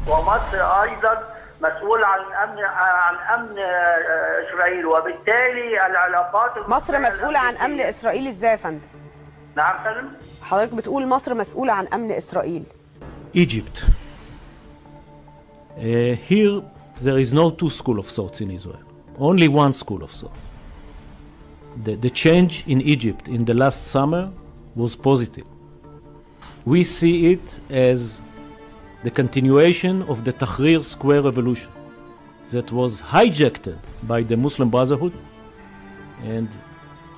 ومصر ايضا مسؤول عن امن اسرائيل، وبالتالي العلاقات مصر مسؤوله عن امن اسرائيل ازاي يا فندم؟ نعم فندم. حضرتك بتقول مصر مسؤوله عن امن اسرائيل. Egypt. Here there is no two school of thoughts in Israel. Only one school of thought. The change in Egypt in the last summer was positive. We see it as the continuation of the Tahrir Square revolution that was hijacked by the Muslim Brotherhood and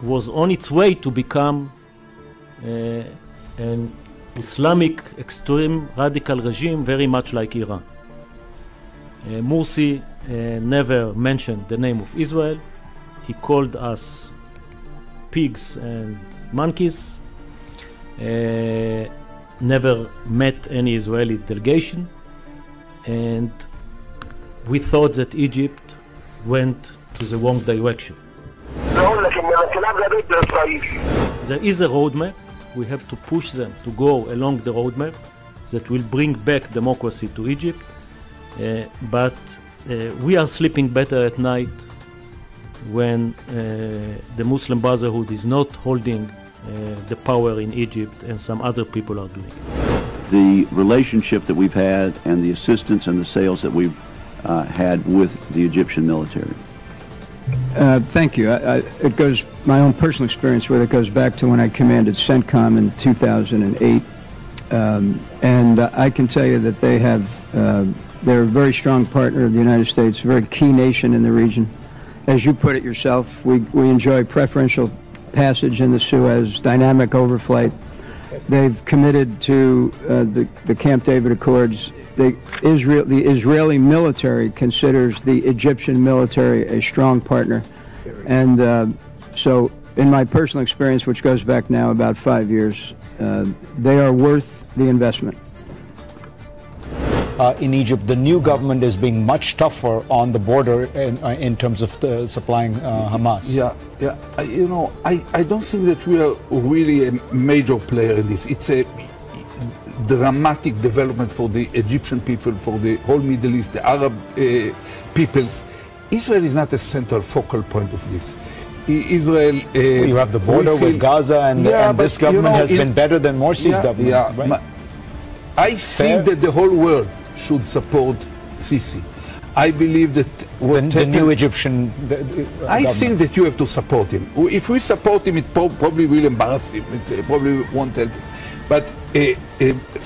was on its way to become an Islamic extreme radical regime very much like Iran. Morsi never mentioned the name of Israel. He called us pigs and monkeys. Never met any Israeli delegation, and we thought that Egypt went to the wrong direction. There is a roadmap. We have to push them to go along the roadmap that will bring back democracy to Egypt, but we are sleeping better at night when the Muslim Brotherhood is not holding the power in Egypt and some other people are doing it. The relationship that we've had and the assistance and the sales that we've had with the Egyptian military. Thank you. It goes, my own personal experience with it goes back to when I commanded CENTCOM in 2008. And I can tell you that they're a very strong partner of the United States, a very key nation in the region. As you put it yourself, we enjoy preferential passage in the Suez, dynamic overflight. They've committed to the Camp David Accords. The Israeli military considers the Egyptian military a strong partner. And so in my personal experience, which goes back now about 5 years, they are worth the investment. In Egypt, the new government is being much tougher on the border in terms of supplying Hamas. I don't think that we are really a major player in this. It's a dramatic development for the Egyptian people, for the whole Middle East, the Arab peoples. Israel is not a central focal point of this. Israel... you have the border with Gaza, and this government has been better than Morsi's government. Right? I think that the whole world should support Sisi. I believe that the new Egyptian I think that you have to support him. If we support him, it probably will embarrass him. It probably won't help him. But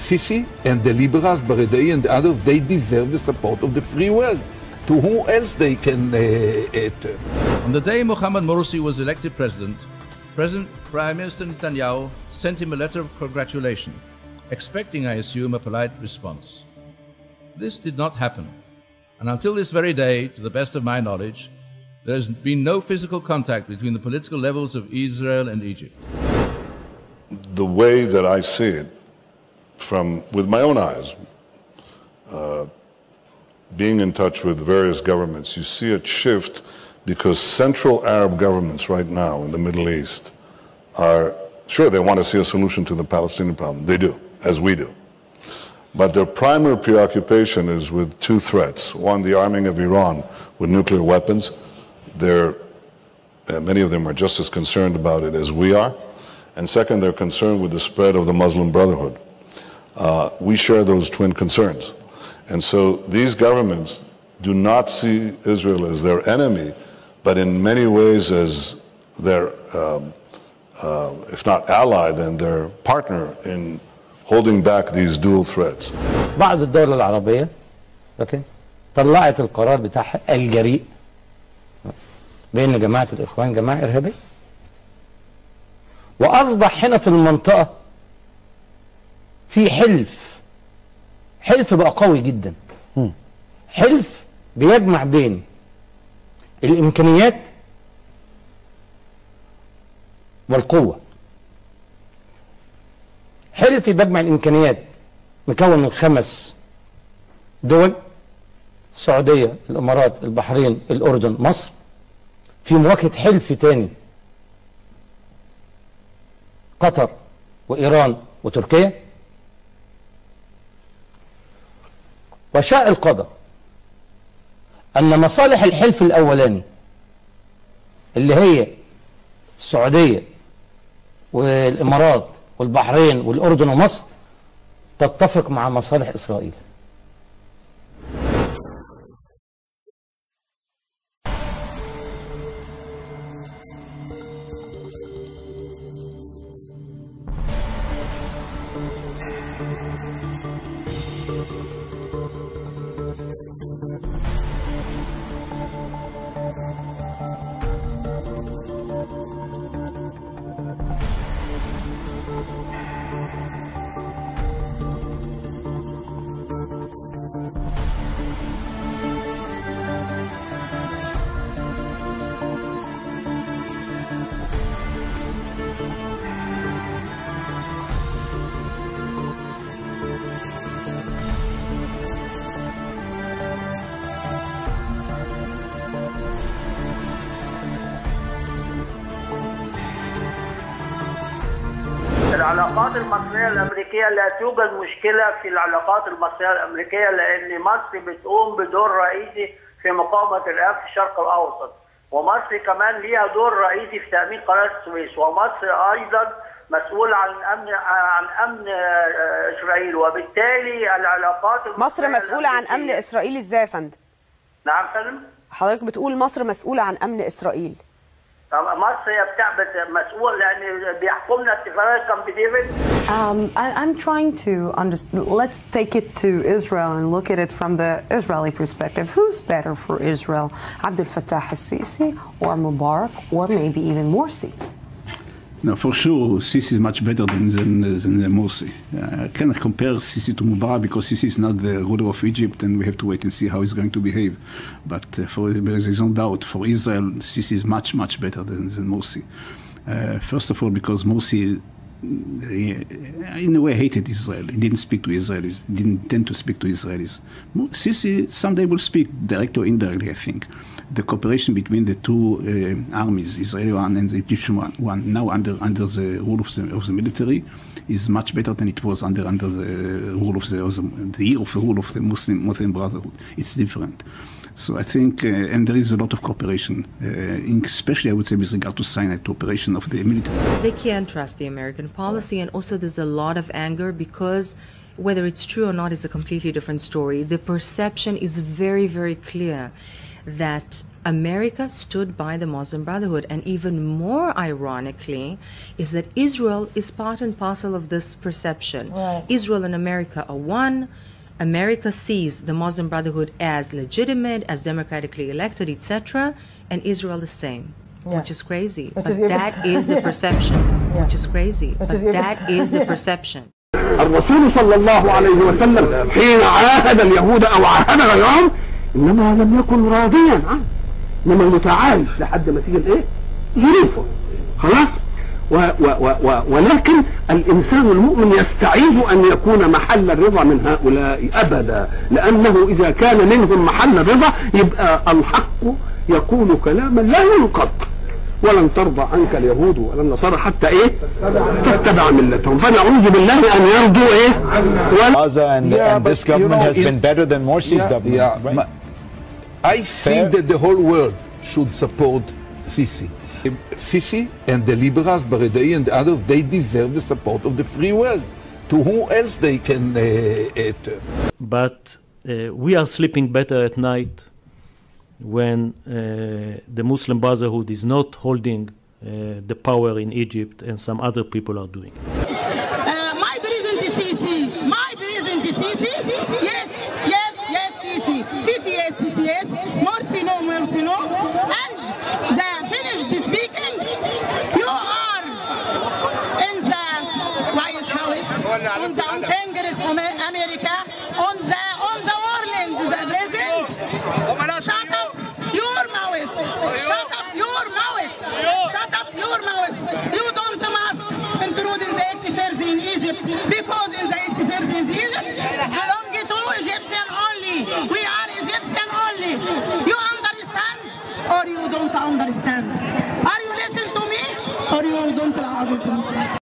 Sisi and the liberals, Baradei and others, they deserve the support of the free world. To who else they can turn? On the day Mohamed Morsi was elected president, Prime Minister Netanyahu sent him a letter of congratulation, expecting, I assume, a polite response. This did not happen, and until this very day, to the best of my knowledge, there has been no physical contact between the political levels of Israel and Egypt. The way that I see it, with my own eyes, being in touch with various governments, you see a shift because Central Arab governments right now in the Middle East are, sure, they want to see a solution to the Palestinian problem. They do, as we do. But their primary preoccupation is with two threats. One, the arming of Iran with nuclear weapons. Many of them are just as concerned about it as we are. And second, they're concerned with the spread of the Muslim Brotherhood. We share those twin concerns. And so these governments do not see Israel as their enemy, but in many ways as their, if not ally, then their partner in holding back these dual threats. بعض الدول العربية طلعت القرار بتاعها الجريء بين جماعة الإخوان جماعة إرهابية، وأصبح هنا في المنطقة في حلف بقى قوي جدا، حلف بيجمع بين الإمكانيات والقوة. حلف بيجمع الإمكانيات مكون من 5 دول: السعودية، الإمارات، البحرين، الأردن، مصر، في مواجهة حلف تاني قطر وإيران وتركيا. وشاء القدر أن مصالح الحلف الأولاني اللي هي السعودية والإمارات والبحرين والأردن ومصر تتفق مع مصالح إسرائيل. العلاقات المصرية الأمريكية لا توجد مشكلة في العلاقات المصرية الأمريكية، لأن مصر بتقوم بدور رئيسي في مقاومة الإرهاب في الشرق الأوسط، ومصر كمان ليها دور رئيسي في تأمين قناة السويس، ومصر أيضا مسؤول عن أمن إسرائيل، وبالتالي العلاقات مصر مسؤولة عن أمن إسرائيل إزاي يا فندم؟ نعم فندم؟ حضرتك بتقول مصر مسؤولة عن أمن إسرائيل. مصر هي مسؤول لأن بيحكمنا اتفاقية كامب ديفيد. I'm trying to understand. Let's take it to Israel and look at it from the Israeli perspective. Who's better for Israel, Abdel Fattah Al-Sissi or Mubarak, or maybe even Morsi? No, for sure, Sisi is much better than Morsi. I cannot compare Sisi to Mubarak because Sisi is not the ruler of Egypt, and we have to wait and see how he's going to behave. But there is no doubt for Israel, Sisi is much better than Morsi. First of all, because Morsi, in a way, hated Israel. He didn't speak to Israelis. He didn't intend to speak to Israelis. Sisi someday will speak, directly or indirectly, I think. The cooperation between the two armies, Israeli one and the Egyptian one, now under the rule of the military, is much better than it was under the rule of the rule of the Muslim Brotherhood. It's different. So I think, and there is a lot of cooperation, especially I would say with regard to Sinai, to operation of the military. They can't trust the American policy, and also there's a lot of anger because whether it's true or not is a completely different story. The perception is very clear that America stood by the Muslim Brotherhood, and even more ironically is that Israel is part and parcel of this perception. Right. Israel and America are one. America sees the Muslim Brotherhood as legitimate, as democratically elected, etc., and Israel the same, which is crazy. But that is the perception, which is crazy. But that is the perception. الرسول صلى الله عليه وسلم حين عاهد اليهود أو عاهد غيرهم إنما لم يكن راضيا عنه، إنما متعايش لحد ما تيجي الإيه؟ ظروفه خلاص. ولكن الإنسان المؤمن يستعيذ أن يكون محل الرضا من هؤلاء أبدا، لأنه إذا كان منهم محل الرضا يبقى الحق يقول كلاما لا ينقض. ولن ترضى عنك اليهود ولا النصارى حتى ايه تتبع ملتهم، فنعوذ بالله ان يرضوا ايه. Gaza and this government has been better than Morsi's government. Right? I think that the whole world should support Sisi. Sisi and the liberals, Baradei and the others, they deserve the support of the free world. To who else they can turn? But we are sleeping better at night when the Muslim Brotherhood is not holding the power in Egypt and some other people are doing it. My President Sisi, Sisi, yes, Sisi, Sisi, yes, Morsi no, and they finished speaking. You are in the White House, on the Congress of America, on the Orland, the President. Shut up your mouth! Shut up your mouth! Shut up your mouth! You don't must intrude in the affairs in Egypt, because in the affairs in Egypt belong to Egyptian only. We are Egyptian only. You understand or you don't understand? Are you listen to me or you don't listen?